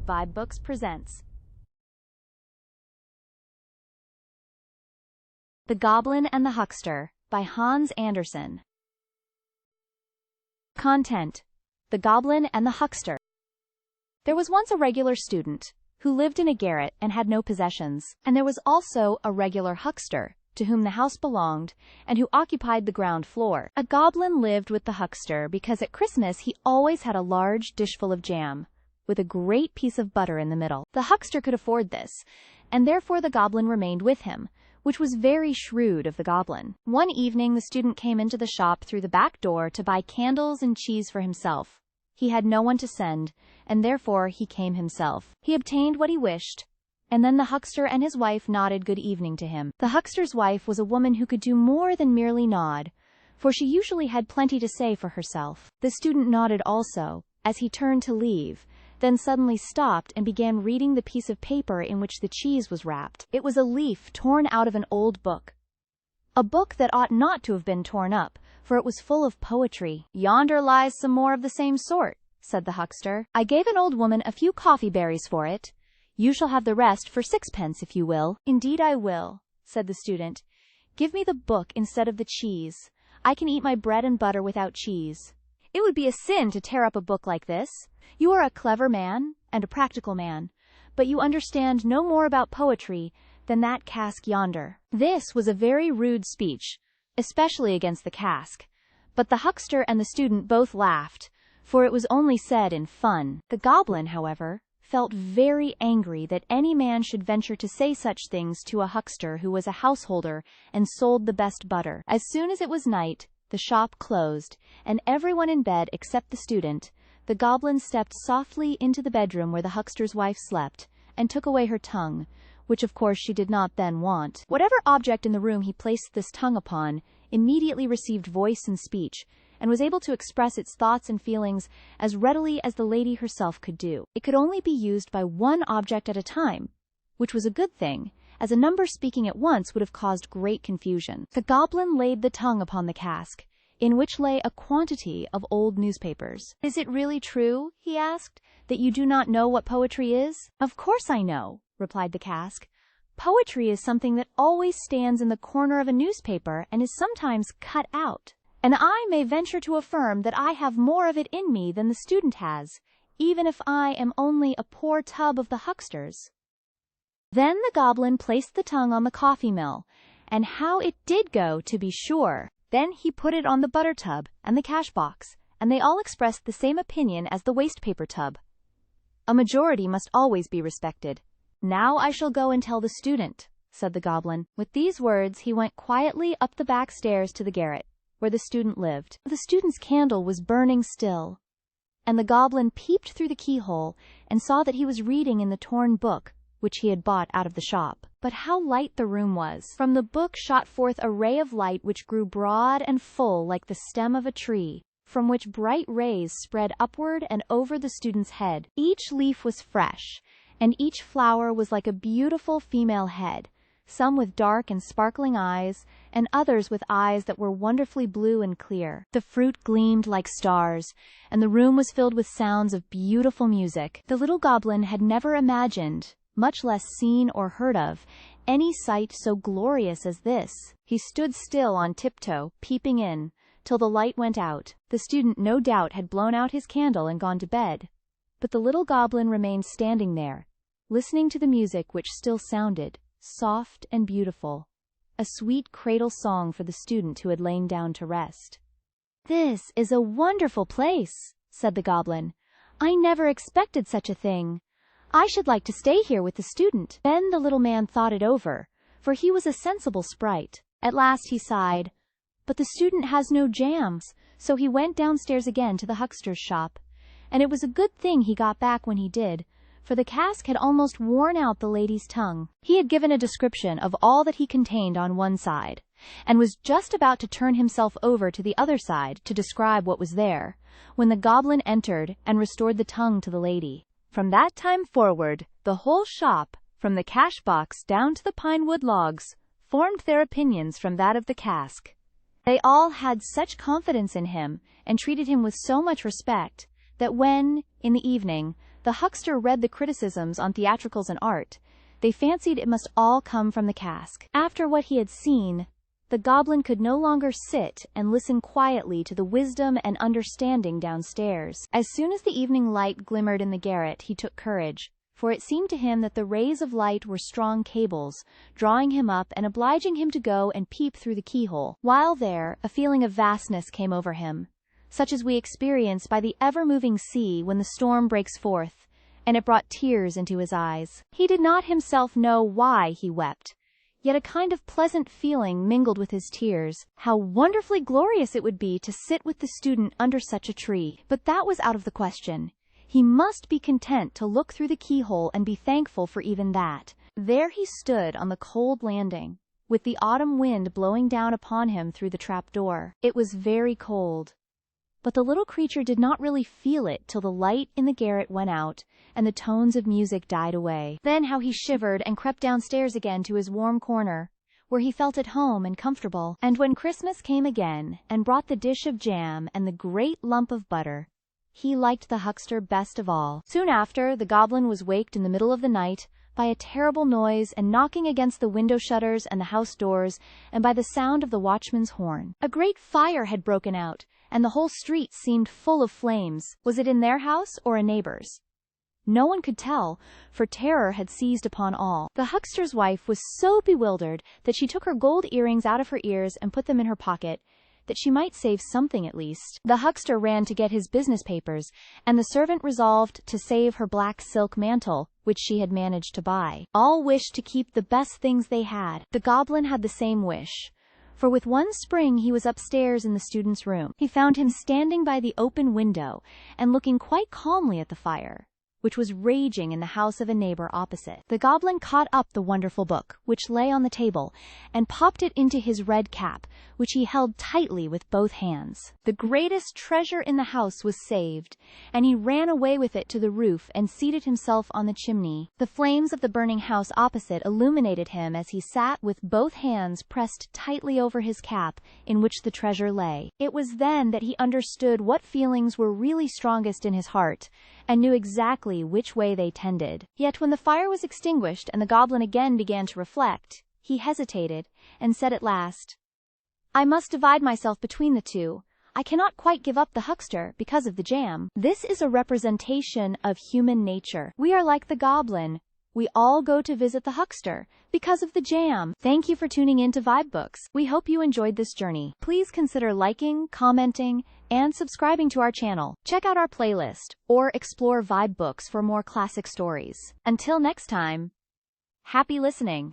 vibeBooks presents The Goblin and the Huckster by Hans Andersen. Content: The Goblin and the Huckster. There was once a regular student who lived in a garret and had no possessions, and there was also a regular huckster to whom the house belonged and who occupied the ground floor. A goblin lived with the huckster because at Christmas he always had a large dishful of jam with a great piece of butter in the middle. The huckster could afford this, and therefore the goblin remained with him, which was very shrewd of the goblin. One evening the student came into the shop through the back door to buy candles and cheese for himself. He had no one to send, and therefore he came himself. He obtained what he wished, and then the huckster and his wife nodded good evening to him. The huckster's wife was a woman who could do more than merely nod, for she usually had plenty to say for herself. The student nodded also, as he turned to leave, then suddenly stopped and began reading the piece of paper in which the cheese was wrapped. It was a leaf torn out of an old book. A book that ought not to have been torn up, for it was full of poetry. "Yonder lies some more of the same sort," said the huckster. "I gave an old woman a few coffee berries for it. You shall have the rest for 6 pence if you will." "Indeed I will," said the student. "Give me the book instead of the cheese. I can eat my bread and butter without cheese. It would be a sin to tear up a book like this. You are a clever man and a practical man, but you understand no more about poetry than that cask yonder." This was a very rude speech, especially against the cask, but the huckster and the student both laughed, for it was only said in fun. The goblin, however, felt very angry that any man should venture to say such things to a huckster who was a householder and sold the best butter. As soon as it was night, the shop closed, and everyone in bed except the student, the goblin stepped softly into the bedroom where the huckster's wife slept, and took away her tongue, which of course she did not then want. Whatever object in the room he placed this tongue upon immediately received voice and speech, and was able to express its thoughts and feelings as readily as the lady herself could do. It could only be used by one object at a time, which was a good thing, as a number speaking at once would have caused great confusion. The goblin laid the tongue upon the cask, in which lay a quantity of old newspapers. "Is it really true," he asked, "that you do not know what poetry is?" "Of course I know," replied the cask. "Poetry is something that always stands in the corner of a newspaper and is sometimes cut out. And I may venture to affirm that I have more of it in me than the student has, even if I am only a poor tub of the huckster's." Then the goblin placed the tongue on the coffee mill, and how it did go, to be sure! Then he put it on the butter tub and the cash box, and they all expressed the same opinion as the waste paper tub. A majority must always be respected. "Now I shall go and tell the student," said the goblin. With these words he went quietly up the back stairs to the garret, where the student lived. The student's candle was burning still, and the goblin peeped through the keyhole and saw that he was reading in the torn book which he had bought out of the shop. But how light the room was! From the book shot forth a ray of light which grew broad and full like the stem of a tree, from which bright rays spread upward and over the student's head. Each leaf was fresh, and each flower was like a beautiful female head, some with dark and sparkling eyes, and others with eyes that were wonderfully blue and clear. The fruit gleamed like stars, and the room was filled with sounds of beautiful music. The little goblin had never imagined, much less seen or heard of, any sight so glorious as this. He stood still on tiptoe, peeping in, till the light went out. The student no doubt had blown out his candle and gone to bed, but the little goblin remained standing there, listening to the music which still sounded, soft and beautiful, a sweet cradle song for the student who had lain down to rest. "This is a wonderful place," said the goblin. "I never expected such a thing. I should like to stay here with the student." Then the little man thought it over, for he was a sensible sprite. At last he sighed, "But the student has no jams," so he went downstairs again to the huckster's shop, and it was a good thing he got back when he did, for the cask had almost worn out the lady's tongue. He had given a description of all that he contained on one side, and was just about to turn himself over to the other side to describe what was there, when the goblin entered and restored the tongue to the lady. From that time forward, the whole shop, from the cash box down to the pine wood logs, formed their opinions from that of the cask. They all had such confidence in him, and treated him with so much respect, that when, in the evening, the huckster read the criticisms on theatricals and art, they fancied it must all come from the cask. After what he had seen, the goblin could no longer sit and listen quietly to the wisdom and understanding downstairs. As soon as the evening light glimmered in the garret, he took courage, for it seemed to him that the rays of light were strong cables, drawing him up and obliging him to go and peep through the keyhole. While there, a feeling of vastness came over him, such as we experience by the ever-moving sea when the storm breaks forth, and it brought tears into his eyes. He did not himself know why he wept, yet a kind of pleasant feeling mingled with his tears. How wonderfully glorious it would be to sit with the student under such a tree! But that was out of the question. He must be content to look through the keyhole and be thankful for even that. There he stood on the cold landing, with the autumn wind blowing down upon him through the trapdoor. It was very cold, but the little creature did not really feel it till the light in the garret went out and the tones of music died away. Then how he shivered and crept downstairs again to his warm corner, where he felt at home and comfortable. And when Christmas came again and brought the dish of jam and the great lump of butter, he liked the huckster best of all. Soon after, the goblin was waked in the middle of the night by a terrible noise and knocking against the window shutters and the house doors, and by the sound of the watchman's horn. A great fire had broken out, and the whole street seemed full of flames. Was it in their house or a neighbor's? No one could tell, for terror had seized upon all. The huckster's wife was so bewildered that she took her gold earrings out of her ears and put them in her pocket, that she might save something at least. The huckster ran to get his business papers, and the servant resolved to save her black silk mantle, which she had managed to buy. All wished to keep the best things they had. The goblin had the same wish, for with one spring he was upstairs in the student's room. He found him standing by the open window and looking quite calmly at the fire, which was raging in the house of a neighbor opposite. The goblin caught up the wonderful book, which lay on the table, and popped it into his red cap, which he held tightly with both hands. The greatest treasure in the house was saved, and he ran away with it to the roof and seated himself on the chimney. The flames of the burning house opposite illuminated him as he sat with both hands pressed tightly over his cap, in which the treasure lay. It was then that he understood what feelings were really strongest in his heart, and knew exactly which way they tended. Yet when the fire was extinguished and the goblin again began to reflect, he hesitated, and said at last, "I must divide myself between the two. I cannot quite give up the huckster because of the jam." This is a representation of human nature. We are like the goblin. We all go to visit the huckster because of the jam. Thank you for tuning in to vibeBooks. We hope you enjoyed this journey. Please consider liking, commenting, and subscribing to our channel. Check out our playlist or explore vibeBooks for more classic stories. Until next time, happy listening.